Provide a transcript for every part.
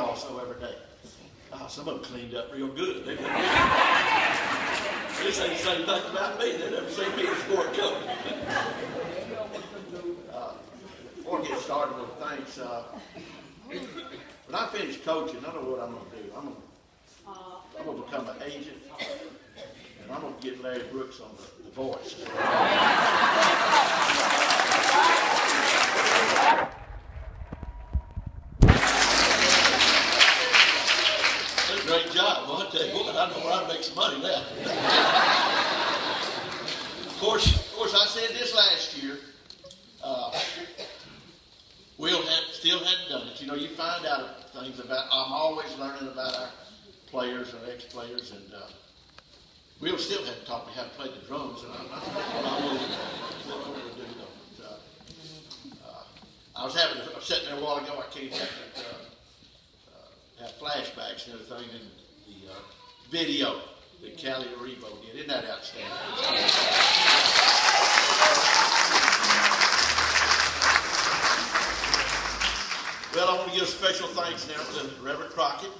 also every day. Some of them cleaned up real good. They say the same thing about me. They never seen me in a sport coat. Before I get started with thanks, when I finish coaching, I know what I'm going to do. I'm going to become an agent, and I'm going to get Larry Brooks on the voice. That's a great job. Well, I'll tell you what, I know where I make some money now. Of course, I said this last year. Will still hadn't done it. You know, you find out things about. I'm always learning about our players or ex-players, and Will still hadn't taught me how to play the drums, and that's what I want to do. Though. I was sitting there a while ago. I came back and had flashbacks and everything in the video that Callie Aribo did. Isn't that outstanding? Well, I want to give special thanks now to Reverend Crockett.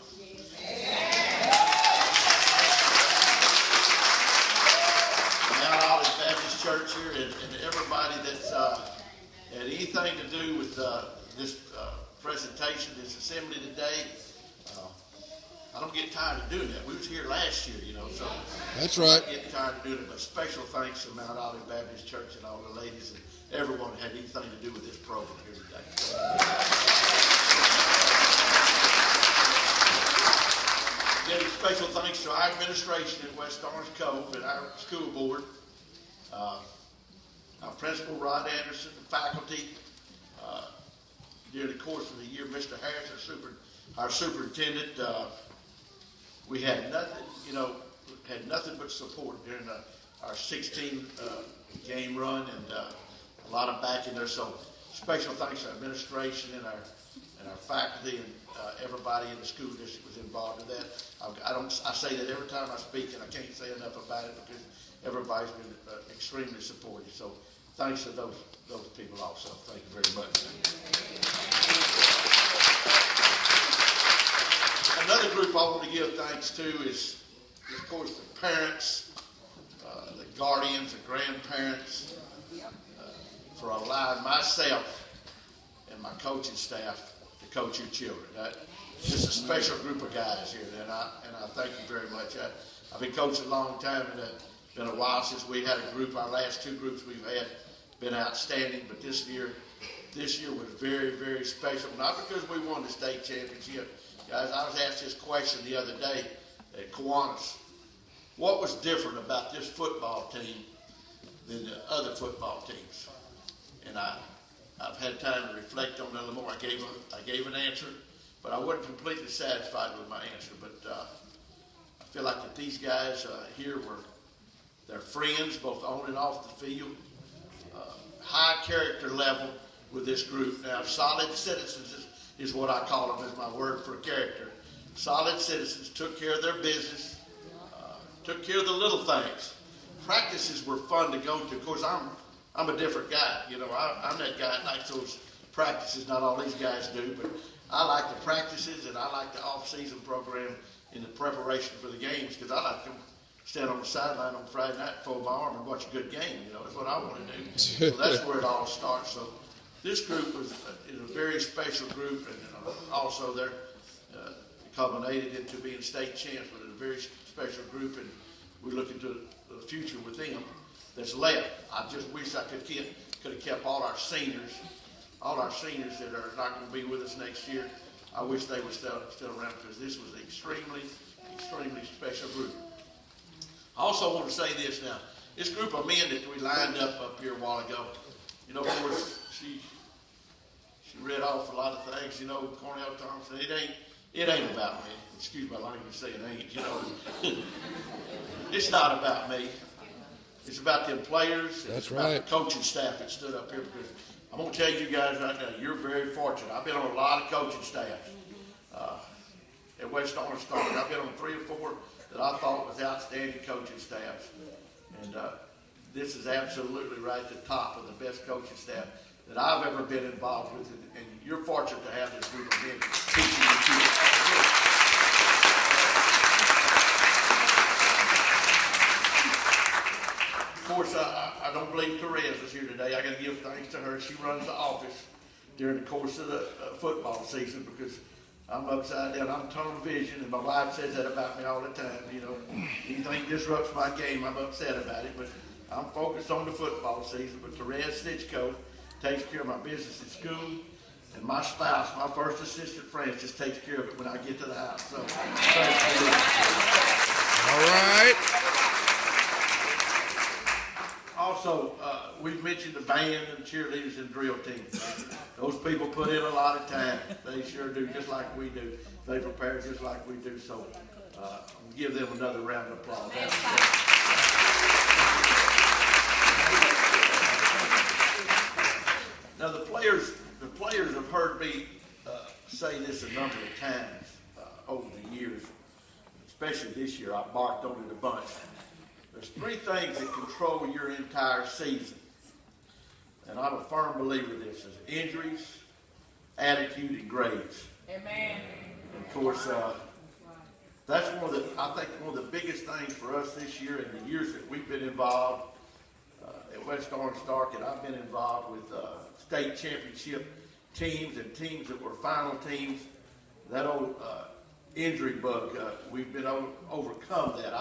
Mount Olive Baptist Church here, and everybody that's had anything to do with this presentation, this assembly today. I don't get tired of doing that. We was here last year, you know, so that's right. I get tired of doing it. But special thanks to Mount Olive Baptist Church and all the ladies and everyone that had anything to do with this program here today. Giving special thanks to our administration at West Orange Cove and our school board, our principal Rod Anderson, the faculty. During the course of the year, Mr. Harris, our superintendent, we had nothing but support during our 16 game run, and a lot of backing there. So special thanks to our administration and our faculty and everybody in the school district was involved in that. I say that every time I speak, and I can't say enough about it because everybody's been extremely supportive. So thanks to those people also. Thank you very much. Another group I want to give thanks to is, of course, the parents, the guardians, the grandparents, for allowing myself and my coaching staff to coach your children. It's a special group of guys here, and I thank you very much. I've been coaching a long time, and it's been a while since we had a group. Our last two groups we've had been outstanding, but this year was very, very special. Not because we won the state championship. Guys, I was asked this question the other day at Kiwanis. What was different about this football team than the other football teams? And I've had time to reflect on that a little more. I gave an answer, but I wasn't completely satisfied with my answer. But I feel like that these guys here they're friends, both on and off the field. High character level with this group. Now, solid citizens is what I call them, is my word for character. Solid citizens took care of their business, took care of the little things. Practices were fun to go to. Of course, I'm a different guy. You know, I'm that guy that likes those practices. Not all these guys do, but I like the practices, and I like the off-season program in the preparation for the games, because I like to stand on the sideline on Friday night, fold my arm, and watch a good game. You know, that's what I want to do. So that's where it all starts. So this group is a very special group, and also they're culminated into being state champs with a very special group, and we're looking to the future with them that's left. I just wish I could have kept all our seniors that are not going to be with us next year. I wish they were still around, because this was an extremely, extremely special group. I also want to say this now. This group of men that we lined up here a while ago, you know, of course, she read off a lot of things, you know, Cornel, Thompson. It ain't about me. Excuse my language, say it ain't, you know. It's not about me. It's about them players. It's about the coaching staff that stood up here, because I'm going to tell you guys right now, you're very fortunate. I've been on a lot of coaching staffs at West Orange Star. I've been on 3 or 4 that I thought was outstanding coaching staffs. And this is absolutely right at the top of the best coaching staff that I've ever been involved with. And you're fortunate to have this group of men teaching you. today. I got to give thanks to her. She runs the office during the course of the football season because I'm upside down. I'm tunnel vision, and my wife says that about me all the time. You know, anything disrupts my game, I'm upset about it. But I'm focused on the football season. But Therese Stitchko takes care of my business at school, and my spouse, my first assistant, Francis, takes care of it when I get to the house. So, thanks. All right. Also, we've mentioned the band and cheerleaders and drill team. Those people put in a lot of time. They sure do, just like we do. They prepare just like we do. So, give them another round of applause. Now, the players have heard me say this a number of times over the years, especially this year. I barked on it a bunch. There's three things that control your entire season. And I'm a firm believer of this: is injuries, attitude, and grades. Amen. And of course, that's one of the biggest things for us this year and the years that we've been involved at West Orange Stark, and I've been involved with state championship teams and teams that were final teams. That old injury bug, we've been overcome that.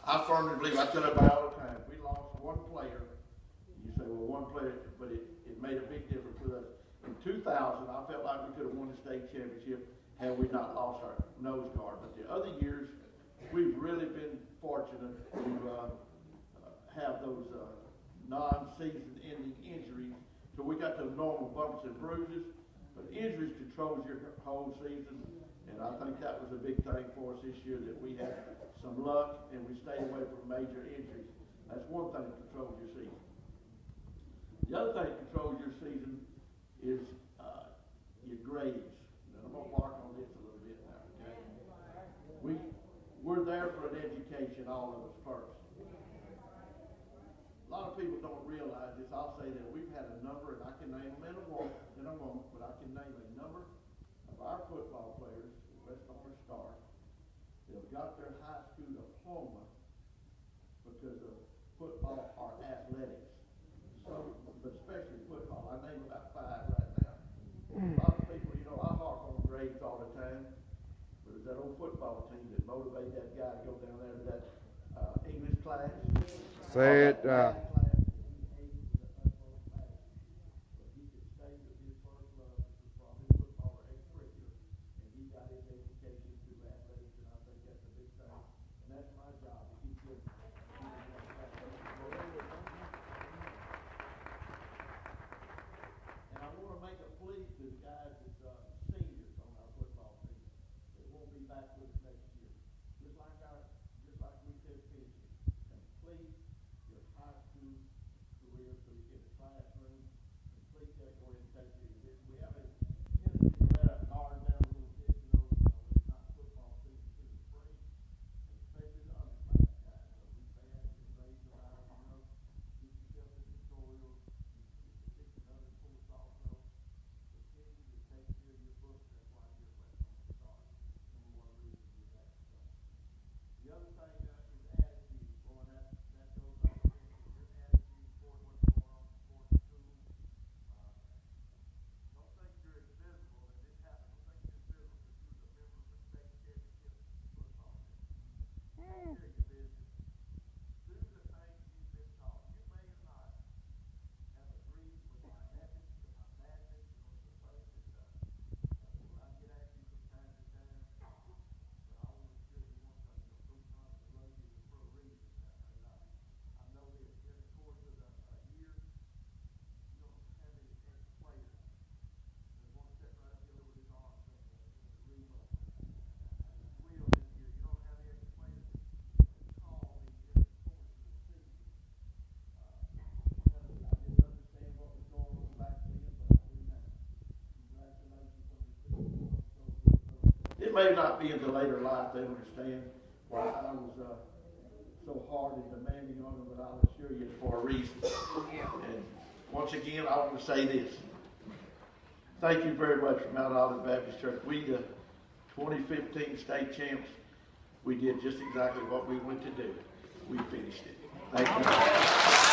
I firmly believe, I tell everybody all the time, we lost one player. You say, well, one player, but it made a big difference with us. In 2000, I felt like we could have won the state championship had we not lost our nose guard. But the other years, we've really been fortunate to have those non-season ending injuries. So we got those normal bumps and bruises, but injuries controls your whole season. And I think that was a big thing for us this year, that we had some luck and we stayed away from major injuries. That's one thing that controls your season. The other thing that controls your season is your grades. Now, I'm going to mark on this a little bit now, okay? We're there for an education, all of us first. A lot of people don't realize this. I'll say that we've had a number, and I can name them in a moment, but I can name a number of our football players at West Orange Stark that have got their high school diploma because of football or athletics. So, but especially football. I name about 5 right now. A lot of people, you know, I harp on grades all the time, but it's that old football team that motivated that guy to go down there to that English class. Say it. It may not be in the later life they understand why I was so hard and demanding on them, but I'll assure you it's for a reason. And once again, I want to say this. Thank you very much from Mount Olive Baptist Church. We, the 2015 state champs, we did just exactly what we went to do. We finished it. Thank you.